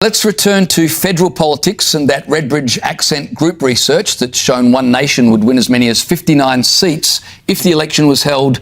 Let's return to federal politics and that Redbridge Accent Group research that's shown One Nation would win as many as 59 seats if the election was held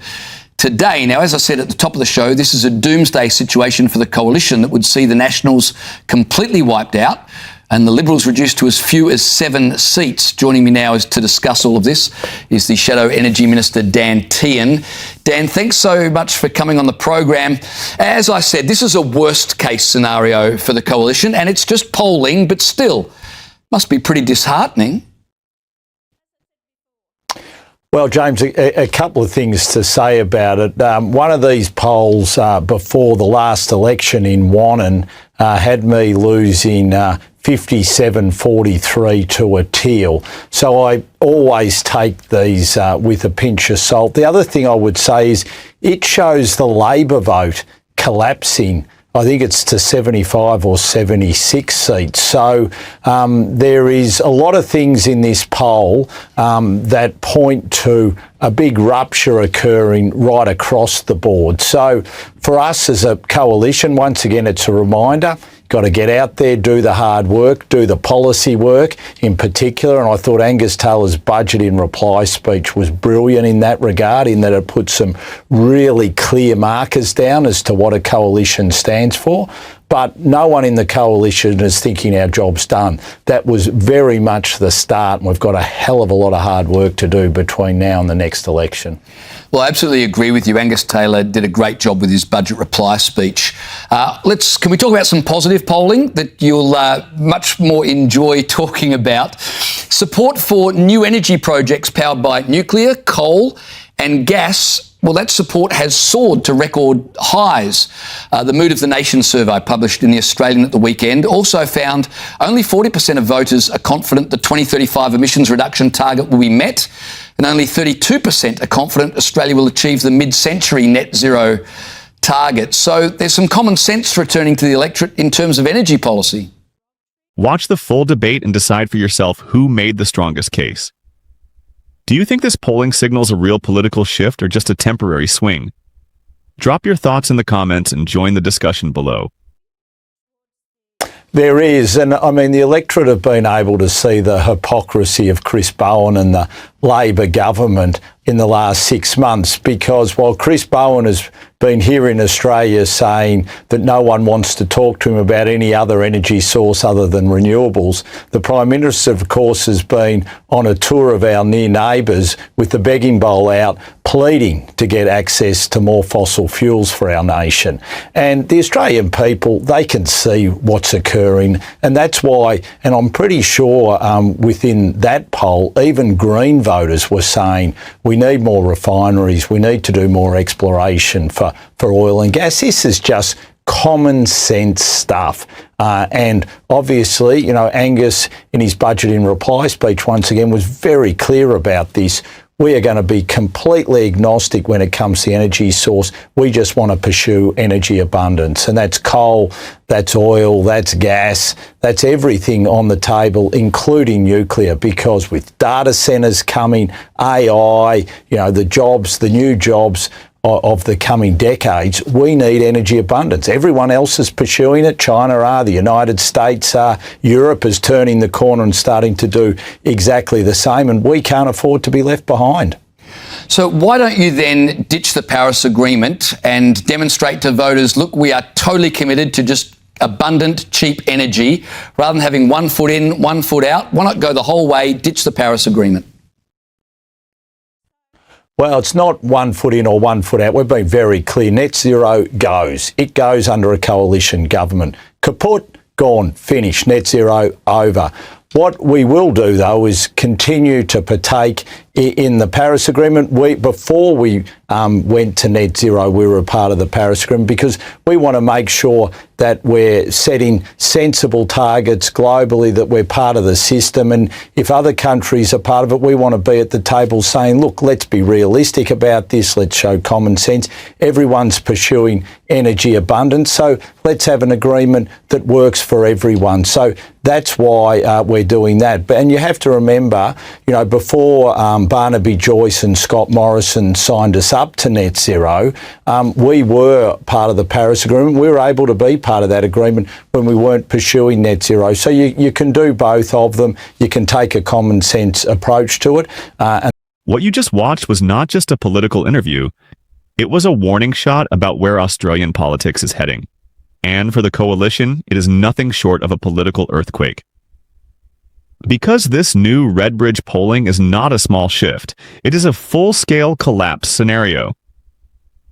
today. Now, as I said at the top of the show, this is a doomsday situation for the coalition that would see the Nationals completely wiped out and the Liberals reduced to as few as 7 seats. Joining me now is to discuss all of this is the Shadow Energy Minister, Dan Tehan. Dan, thanks so much for coming on the program. As I said, this is a worst case scenario for the coalition and it's just polling, but still must be pretty disheartening. Well, James, a couple of things to say about it. One of these polls before the last election in Wannon had me losing 57-43 to a teal. So I always take these with a pinch of salt. The other thing I would say is it shows the Labor vote collapsing. I think it's to 75 or 76 seats. So there is a lot of things in this poll that point to a big rupture occurring right across the board. So for us as a coalition, once again, it's a reminder, got to get out there, do the hard work, do the policy work in particular. And I thought Angus Taylor's budget in reply speech was brilliant in that regard, in that it put some really clear markers down as to what a coalition stands for. But no one in the coalition is thinking our job's done. That was very much the start, and we've got a hell of a lot of hard work to do between now and the next election. Well, I absolutely agree with you. Angus Taylor did a great job with his budget reply speech. Can we talk about some positive polling that you'll much more enjoy talking about? Support for new energy projects powered by nuclear, coal and gas. Well, that support has soared to record highs. The Mood of the Nation survey published in The Australian at the weekend also found only 40% of voters are confident the 2035 emissions reduction target will be met, and only 32% are confident Australia will achieve the mid-century net zero target. So there's some common sense returning to the electorate in terms of energy policy. Watch the full debate and decide for yourself who made the strongest case. Do you think this polling signals a real political shift or just a temporary swing? Drop your thoughts in the comments and join the discussion below. There is, and I mean, the electorate have been able to see the hypocrisy of Chris Bowen and the Labor government in the last 6 months, because while Chris Bowen has been here in Australia saying that no one wants to talk to him about any other energy source other than renewables, the Prime Minister, of course, has been on a tour of our near neighbours with the begging bowl out, pleading to get access to more fossil fuels for our nation. And the Australian people, they can see what's occurring, and that's why, and I'm pretty sure within that poll, even Green voters were saying we need more refineries, we need to do more exploration for oil and gas. This is just common sense stuff. And obviously, you know, Angus in his budget in reply speech once again was very clear about this. We are going to be completely agnostic when it comes to energy source. We just want to pursue energy abundance. And that's coal, that's oil, that's gas, that's everything on the table, including nuclear, because with data centres coming, AI, you know, the jobs, the new jobs of the coming decades, we need energy abundance. Everyone else is pursuing it. China are, the United States are, Europe is turning the corner and starting to do exactly the same, and we can't afford to be left behind. So why don't you then ditch the Paris Agreement and demonstrate to voters, look, we are totally committed to just abundant, cheap energy, rather than having 1 foot in, 1 foot out? Why not go the whole way, ditch the Paris Agreement? Well, it's not 1 foot in or 1 foot out. We've been very clear. Net zero goes. It goes under a coalition government. Kaput, gone, finished. Net zero, over. What we will do, though, is continue to partake in the Paris Agreement. Before we went to net zero, we were a part of the Paris Agreement because we want to make sure that we're setting sensible targets globally, that we're part of the system. And if other countries are part of it, we want to be at the table saying, look, let's be realistic about this. Let's show common sense. Everyone's pursuing energy abundance. So let's have an agreement that works for everyone. So That's why we're doing that. And you have to remember, before Barnaby Joyce and Scott Morrison signed us up to net zero, we were part of the Paris Agreement. We were able to be part of that agreement when we weren't pursuing net zero. So you can do both of them. You can take a common sense approach to it. What you just watched was not just a political interview. It was a warning shot about where Australian politics is heading. And for the coalition, it is nothing short of a political earthquake. Because this new Redbridge polling is not a small shift, it is a full-scale collapse scenario.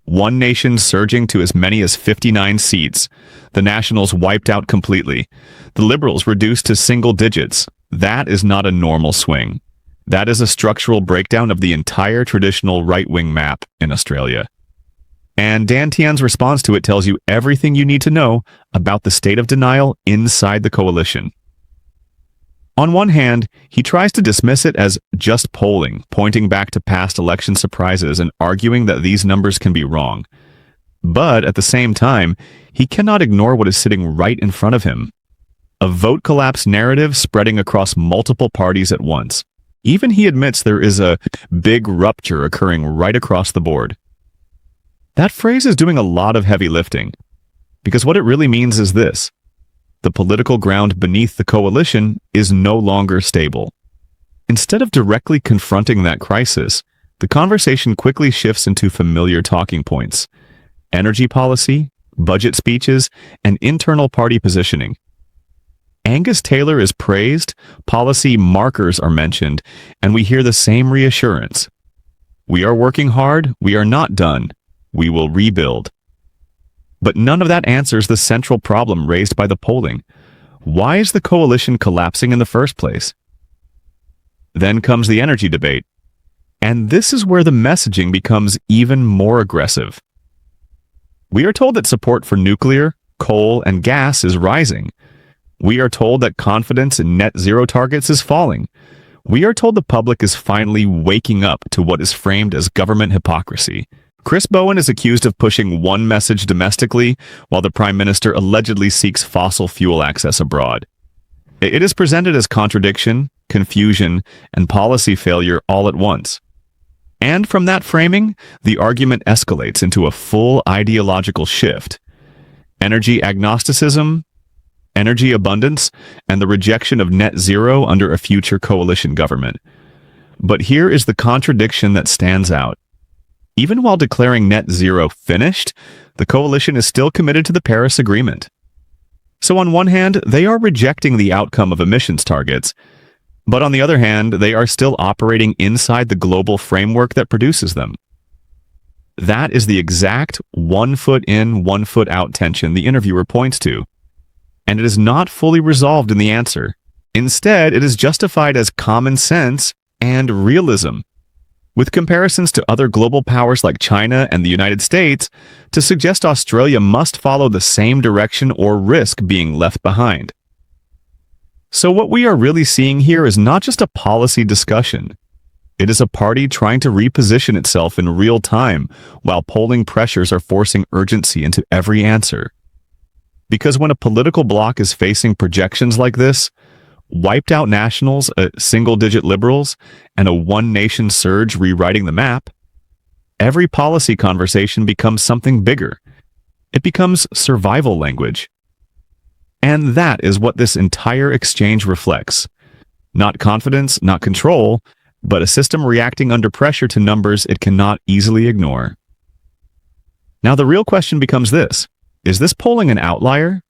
One nation surging to as many as 59 seats, the Nationals wiped out completely, the Liberals reduced to single digits. That is not a normal swing. That is a structural breakdown of the entire traditional right-wing map in Australia. And Dan Tian's response to it tells you everything you need to know about the state of denial inside the coalition. On one hand, he tries to dismiss it as just polling, pointing back to past election surprises and arguing that these numbers can be wrong. But at the same time, he cannot ignore what is sitting right in front of him. A vote collapse narrative spreading across multiple parties at once. Even he admits there is a big rupture occurring right across the board. That phrase is doing a lot of heavy lifting, because what it really means is this: the political ground beneath the coalition is no longer stable. Instead of directly confronting that crisis, the conversation quickly shifts into familiar talking points: energy policy, budget speeches, and internal party positioning. Angus Taylor is praised, policy markers are mentioned, and we hear the same reassurance. We are working hard, we are not done. We will rebuild. But none of that answers the central problem raised by the polling. Why is the coalition collapsing in the first place? Then comes the energy debate. And this is where the messaging becomes even more aggressive. We are told that support for nuclear, coal, and gas is rising. We are told that confidence in net zero targets is falling. We are told the public is finally waking up to what is framed as government hypocrisy. Chris Bowen is accused of pushing one message domestically, while the Prime Minister allegedly seeks fossil fuel access abroad. It is presented as contradiction, confusion, and policy failure all at once. And from that framing, the argument escalates into a full ideological shift. Energy agnosticism, energy abundance, and the rejection of net zero under a future coalition government. But here is the contradiction that stands out. Even while declaring net zero finished, the coalition is still committed to the Paris Agreement. So on one hand, they are rejecting the outcome of emissions targets, but on the other hand, they are still operating inside the global framework that produces them. That is the exact 1 foot in, 1 foot out tension the interviewer points to. And it is not fully resolved in the answer. Instead, it is justified as common sense and realism, with comparisons to other global powers like China and the United States to suggest Australia must follow the same direction or risk being left behind. So what we are really seeing here is not just a policy discussion. It is a party trying to reposition itself in real time while polling pressures are forcing urgency into every answer. Because when a political bloc is facing projections like this, wiped out Nationals, single-digit Liberals, and a one-nation surge rewriting the map, every policy conversation becomes something bigger. It becomes survival language. And that is what this entire exchange reflects. Not confidence, not control, but a system reacting under pressure to numbers it cannot easily ignore. Now the real question becomes this: is this polling an outlier,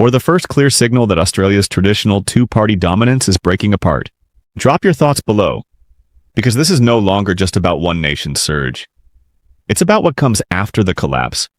or the first clear signal that Australia's traditional two-party dominance is breaking apart? Drop your thoughts below, because this is no longer just about one nation's surge. It's about what comes after the collapse,